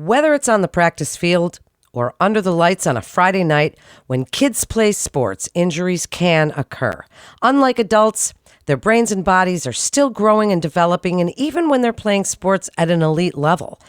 Whether it's on the practice field or under the lights on a Friday night, when kids play sports, injuries can occur. Unlike adults, their brains and bodies are still growing and developing, and even when they're playing sports at an elite level,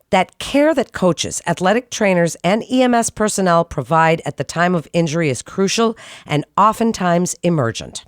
that care that coaches, athletic trainers, and EMS personnel provide at the time of injury is crucial and oftentimes emergent.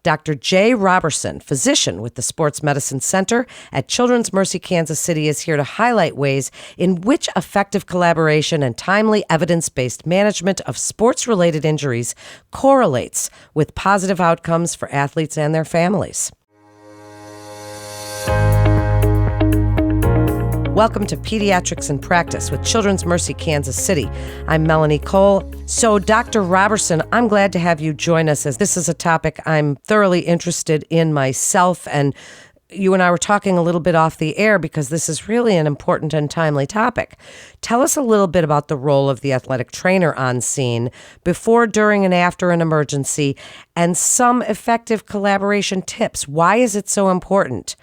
Dr. Jay Robertson, physician with the Sports Medicine Center at Children's Mercy Kansas City, is here to highlight ways in which effective collaboration and timely evidence-based management of sports-related injuries correlates with positive outcomes for athletes and their families. Welcome to Pediatrics in Practice with Children's Mercy Kansas City. I'm Melanie Cole. So, Dr. Robertson, I'm glad to have you join us, as this is a topic I'm thoroughly interested in myself, and you and I were talking a little bit off the air because this is really an important and timely topic. Tell us a little bit about the role of the athletic trainer on scene before, during, and after an emergency, and some effective collaboration tips. Why is it so important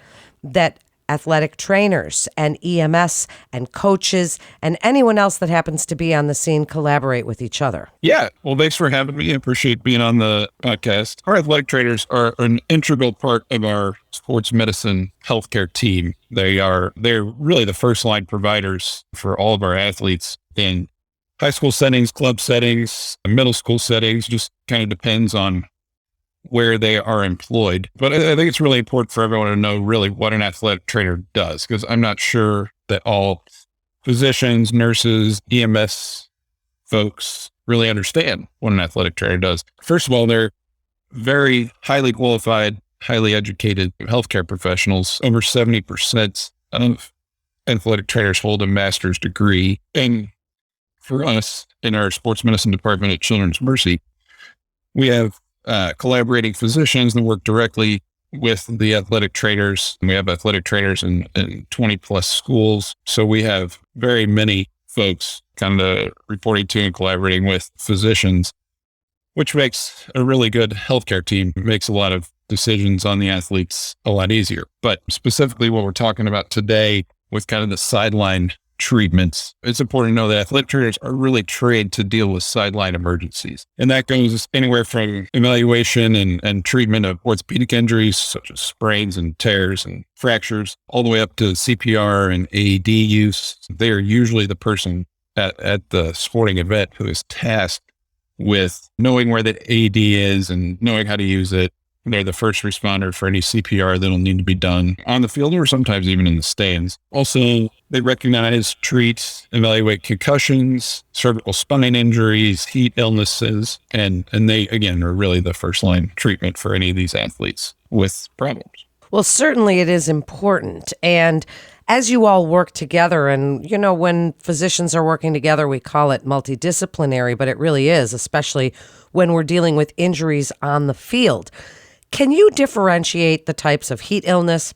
that athletic trainers and EMS and coaches and anyone else that happens to be on the scene collaborate with each other? Yeah. Well, thanks for having me. I appreciate being on the podcast. Our athletic trainers are an integral part of our sports medicine healthcare team. They're really the first line providers for all of our athletes in high school settings, club settings, middle school settings. Just kind of depends on where they are employed. But I think it's really important for everyone to know really what an athletic trainer does, because I'm not sure that all physicians, nurses, EMS folks really understand what an athletic trainer does. First of all, they're very highly qualified, highly educated healthcare professionals. Over 70% of athletic trainers hold a master's degree. And for us in our sports medicine department at Children's Mercy, we have collaborating physicians that work directly with the athletic trainers. We have athletic trainers in 20 plus schools. So we have very many folks kind of reporting to and collaborating with physicians, which makes a really good healthcare team. It makes a lot of decisions on the athletes a lot easier. But specifically what we're talking about today with kind of the sideline treatments, it's important to know that athletic trainers are really trained to deal with sideline emergencies. And that goes anywhere from evaluation and treatment of orthopedic injuries, such as sprains and tears and fractures, all the way up to CPR and AED use. They are usually the person at the sporting event who is tasked with knowing where the AED is and knowing how to use it. They're the first responder for any CPR that'll need to be done on the field or sometimes even in the stands. Also, they recognize, treat, evaluate concussions, cervical spine injuries, heat illnesses, and they, again, are really the first line treatment for any of these athletes with problems. Well, certainly it is important. And as you all work together, and, you know, when physicians are working together, we call it multidisciplinary, but it really is, especially when we're dealing with injuries on the field. Can you differentiate the types of heat illness,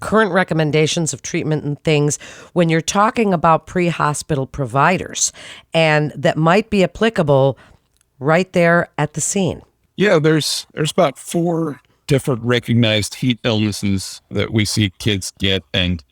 current recommendations of treatment and things when you're talking about pre-hospital providers and that might be applicable right there at the scene? Yeah, there's about 4 different recognized heat illnesses that we see kids get. And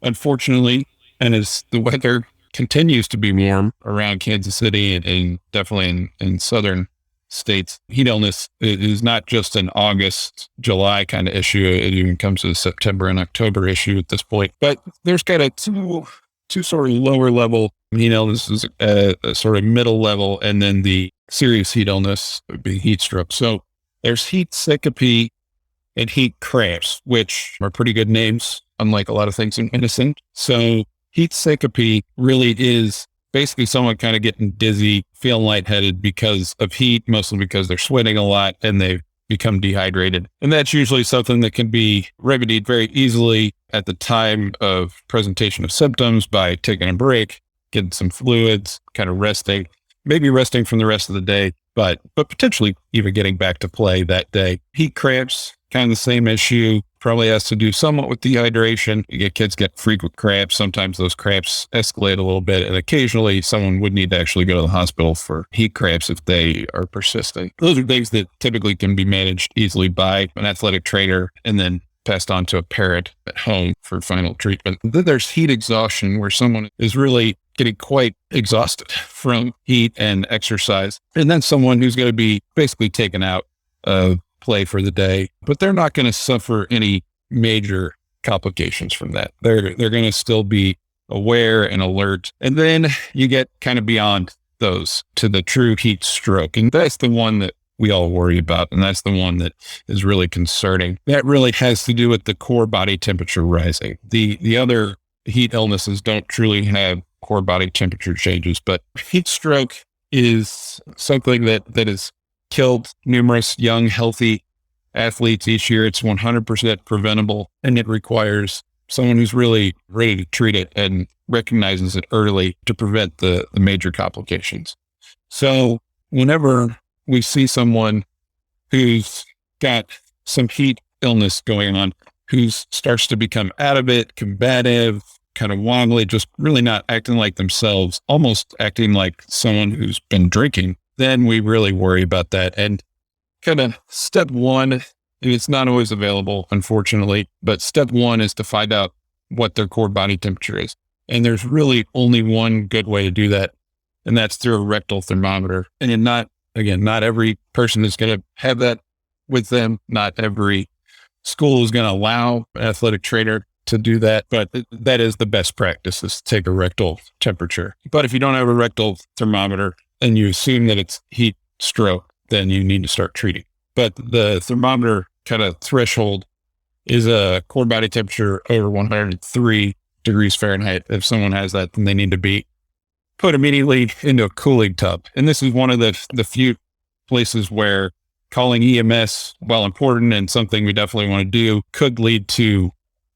unfortunately, and as the weather continues to be warm around Kansas City and definitely in southern states, heat illness is not just an August, July kind of issue. It even comes to the September and October issue at this point. But there's kind of two sort of lower level heat illnesses, a sort of middle level, and then the serious heat illness would be heat stroke. So there's heat syncope and heat cramps, which are pretty good names, unlike a lot of things in medicine. So heat syncope really is basically someone kind of getting dizzy, feeling lightheaded because of heat, mostly because they're sweating a lot and they've become dehydrated. And that's usually something that can be remedied very easily at the time of presentation of symptoms by taking a break, getting some fluids, kind of resting, maybe resting from the rest of the day, but potentially even getting back to play that day. Heat cramps, kind of the same issue. Probably has to do somewhat with dehydration. Kids get frequent cramps. Sometimes those cramps escalate a little bit, and occasionally someone would need to actually go to the hospital for heat cramps if they are persistent. Those are things that typically can be managed easily by an athletic trainer, and then passed on to a parent at home for final treatment. Then there's heat exhaustion, where someone is really getting quite exhausted from heat and exercise. And then someone who's going to be basically taken out of play for the day, but they're not going to suffer any major complications from that. They're going to still be aware and alert. And then you get kind of beyond those to the true heat stroke. And that's the one that we all worry about. And that's the one that is really concerning. That really has to do with the core body temperature rising. The other heat illnesses don't truly have core body temperature changes, but heat stroke is something that has killed numerous young, healthy athletes each year. It's 100% preventable, and it requires someone who's really ready to treat it and recognizes it early to prevent the major complications. So whenever we see someone who's got some heat illness going on, who starts to become out of it, combative, kind of wobbly, just really not acting like themselves, almost acting like someone who's been drinking, then we really worry about that. And kind of step one, and it's not always available, unfortunately, but step one is to find out what their core body temperature is. And there's really only one good way to do that, and that's through a rectal thermometer. And not every person is going to have that with them. Not every school is going to allow an athletic trainer to do that, but that is the best practice, is to take a rectal temperature. But if you don't have a rectal thermometer and you assume that it's heat stroke, then you need to start treating. But the thermometer kind of threshold is a core body temperature over 103 degrees Fahrenheit. If someone has that, then they need to be put immediately into a cooling tub. And this is one of the few places where calling EMS, while important and something we definitely want to do, could lead to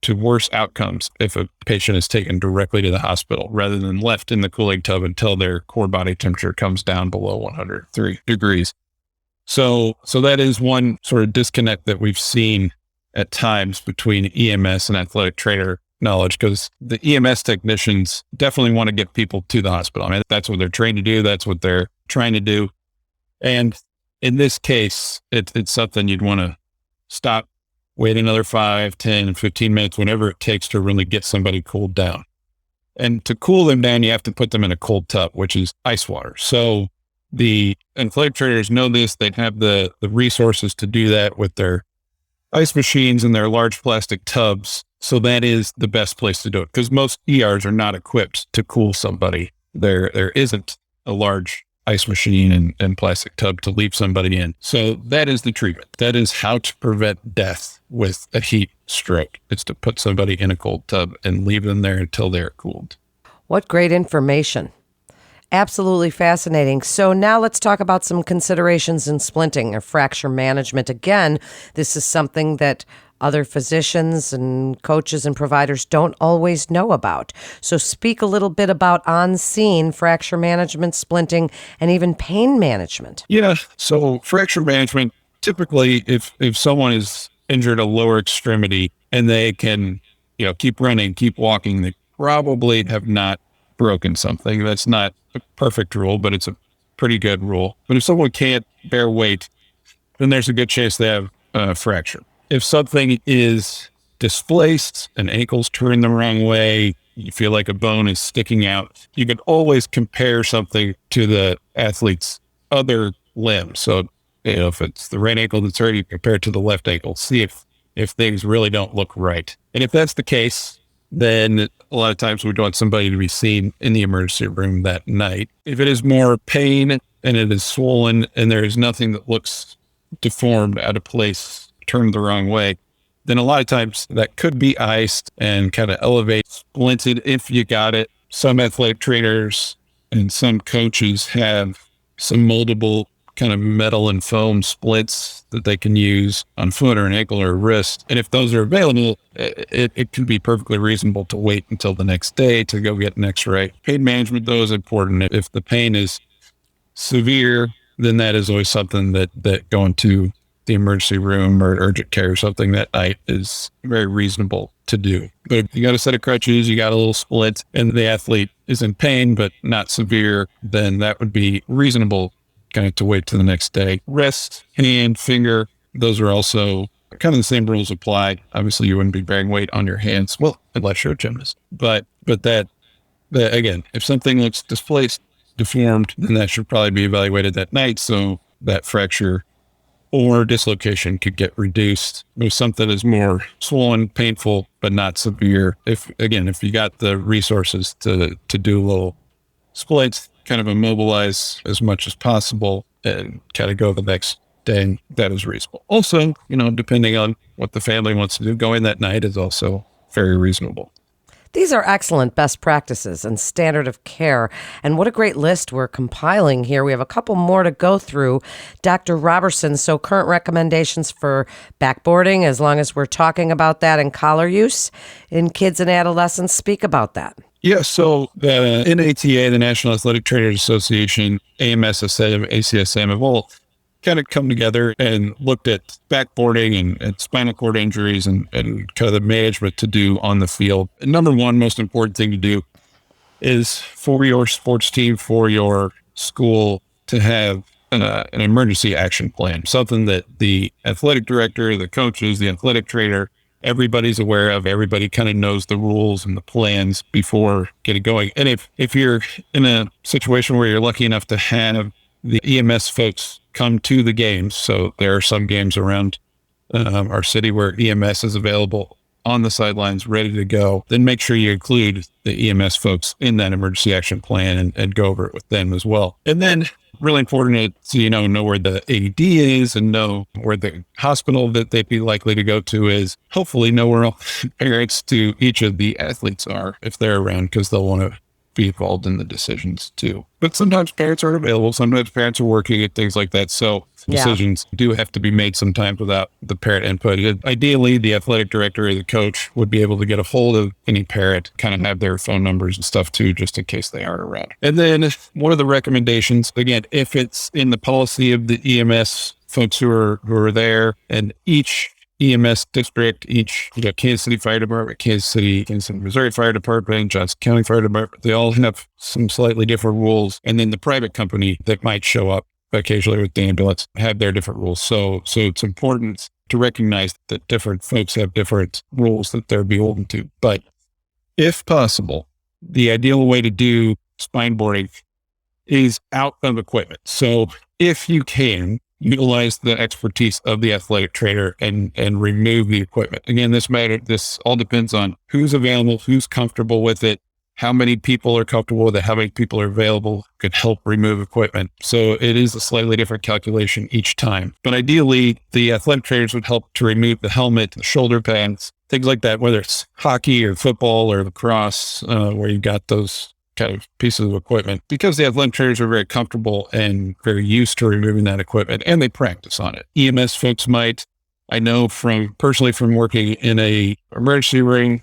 worse outcomes if a patient is taken directly to the hospital rather than left in the cooling tub until their core body temperature comes down below 103 degrees. So that is one sort of disconnect that we've seen at times between EMS and athletic trainer knowledge, because the EMS technicians definitely want to get people to the hospital. I mean, that's what they're trained to do. That's what they're trying to do. And in this case, it's something you'd want to stop, wait another 5, 10, 15 minutes, whatever it takes to really get somebody cooled down. And to cool them down, you have to put them in a cold tub, which is ice water. So the athletic trainers know this. They have the resources to do that with their ice machines and their large plastic tubs. So that is the best place to do it, because most ERs are not equipped to cool somebody. There isn't a large ice machine and plastic tub to leave somebody in. So that is the treatment. That is how to prevent death with a heat stroke. It's to put somebody in a cold tub and leave them there until they're cooled. What great information. Absolutely fascinating. So now let's talk about some considerations in splinting or fracture management. Again, this is something that other physicians and coaches and providers don't always know about. So speak a little bit about on-scene fracture management, splinting, and even pain management. Yeah. So fracture management, typically if someone is injured a lower extremity and they can, keep running, keep walking, they probably have not broken something. That's not a perfect rule, but it's a pretty good rule. But if someone can't bear weight, then there's a good chance they have a fracture. If something is displaced, an ankle's turned the wrong way, you feel like a bone is sticking out, you can always compare something to the athlete's other limb. So, if it's the right ankle that's hurt, you compare it to the left ankle, see if things really don't look right. And if that's the case, then a lot of times we'd want somebody to be seen in the emergency room that night. If it is more pain and it is swollen and there is nothing that looks deformed, out of place, turned the wrong way, then a lot of times that could be iced and kind of elevate, splinted if you got it. Some athletic trainers and some coaches have some moldable kind of metal and foam splits that they can use on foot or an ankle or a wrist. And if those are available, it can be perfectly reasonable to wait until the next day to go get an x-ray. Pain management, though, is important. If the pain is severe, then that is always something that going to the emergency room or urgent care or something that night is very reasonable to do. But if you got a set of crutches, you got a little split, and the athlete is in pain but not severe, then that would be reasonable kind of to wait to the next day. Wrist, hand, finger, those are also kind of the same rules apply. Obviously, you wouldn't be bearing weight on your hands, well, unless you're a gymnast. But that again, if something looks displaced, deformed, then that should probably be evaluated that night, so that fracture or dislocation could get reduced. If something is more swollen, painful, but not severe, if you got the resources to do little splits, kind of immobilize as much as possible and kind of go the next day, that is reasonable. Also, depending on what the family wants to do, going that night is also very reasonable. These are excellent best practices and standard of care. And what a great list we're compiling here. We have a couple more to go through. Dr. Robertson, so current recommendations for backboarding, as long as we're talking about that, and collar use in kids and adolescents. Speak about that. Yeah, so the NATA, the National Athletic Trainers Association, AMSSM, ACSM have all kind of come together and looked at backboarding and spinal cord injuries and kind of the management to do on the field. And number one, most important thing to do is for your sports team, for your school, to have an emergency action plan, something that the athletic director, the coaches, the athletic trainer, everybody's aware of. Everybody kind of knows the rules and the plans before getting going. And if you're in a situation where you're lucky enough to have the EMS folks come to the games, so there are some games around our city where EMS is available on the sidelines, ready to go, then make sure you include the EMS folks in that emergency action plan and go over it with them as well. And then really important to, know where the AED is and know where the hospital that they'd be likely to go to is. Hopefully know where all parents to each of the athletes are if they're around, because they'll want to be involved in the decisions too. But sometimes parents aren't available. Sometimes parents are working and things like that. So decisions do have to be made sometimes without the parent input. Ideally, the athletic director or the coach would be able to get a hold of any parent, kind of have their phone numbers and stuff too, just in case they aren't around. And then one of the recommendations, again, if it's in the policy of the EMS folks who are there, and each EMS district, each Kansas City Fire Department, Kansas City, Missouri Fire Department, Johnson County Fire Department, they all have some slightly different rules. And then the private company that might show up occasionally with the ambulance have their different rules. So it's important to recognize that different folks have different rules that they're beholden to. But if possible, the ideal way to do spine boarding is out of equipment. So if you can, utilize the expertise of the athletic trainer and remove the equipment. Again, this all depends on who's available, who's comfortable with it, how many people are comfortable with it, how many people are available could help remove equipment. So it is a slightly different calculation each time. But ideally, the athletic trainers would help to remove the helmet, the shoulder pads, things like that, whether it's hockey or football or lacrosse, where you've got those kind of pieces of equipment, because the athletic trainers are very comfortable and very used to removing that equipment, and they practice on it. EMS folks might, I know personally from working in a emergency room,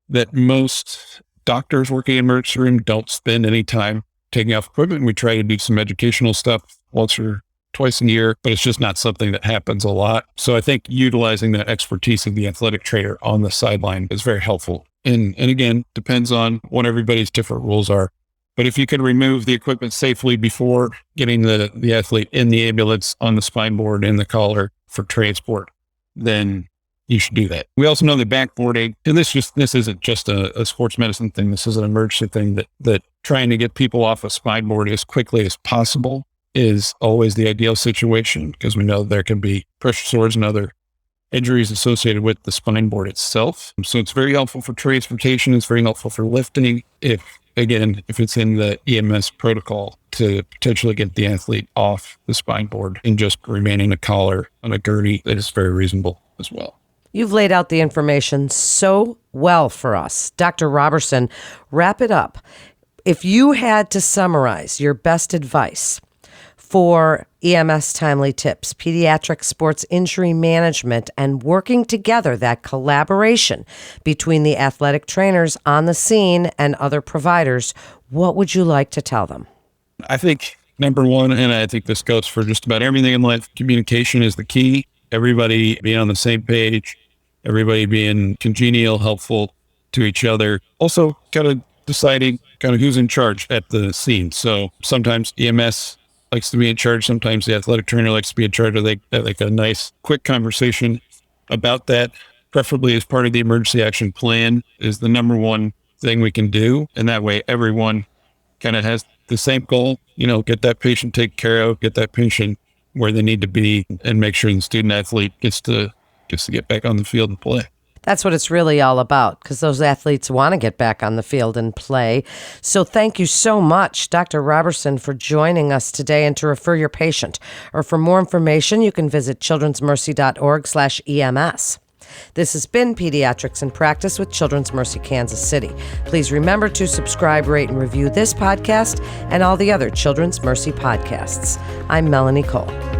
that most doctors working in emergency room don't spend any time taking off equipment. We try to do some educational stuff once or twice a year, but it's just not something that happens a lot. So I think utilizing that expertise of the athletic trainer on the sideline is very helpful. And again, depends on what everybody's different rules are. But if you can remove the equipment safely before getting the athlete in the ambulance, on the spine board, in the collar for transport, then you should do that. We also know that backboarding, and this isn't just a sports medicine thing. This is an emergency thing, that trying to get people off a spine board as quickly as possible is always the ideal situation, because we know there can be pressure sores and other injuries associated with the spine board itself. So it's very helpful for transportation. It's very helpful for lifting. If it's in the EMS protocol, to potentially get the athlete off the spine board and just remain in a collar on a gurney, that is very reasonable as well. You've laid out the information so well for us. Dr. Robertson, wrap it up. If you had to summarize your best advice for EMS timely tips, pediatric sports injury management, and working together, that collaboration between the athletic trainers on the scene and other providers, what would you like to tell them? I think number one, and I think this goes for just about everything in life, communication is the key. Everybody being on the same page, everybody being congenial, helpful to each other. Also kind of deciding kind of who's in charge at the scene. So sometimes EMS likes to be in charge. Sometimes the athletic trainer likes to be in charge. Or they like a nice, quick conversation about that, preferably as part of the emergency action plan, is the number one thing we can do. And that way everyone kind of has the same goal, get that patient taken care of, get that patient where they need to be, and make sure the student athlete gets to get back on the field and play. That's what it's really all about, because those athletes want to get back on the field and play. So thank you so much, Dr. Robertson, for joining us today and to refer your patient. Or for more information, you can visit childrensmercy.org/EMS. This has been Pediatrics in Practice with Children's Mercy Kansas City. Please remember to subscribe, rate, and review this podcast and all the other Children's Mercy podcasts. I'm Melanie Cole.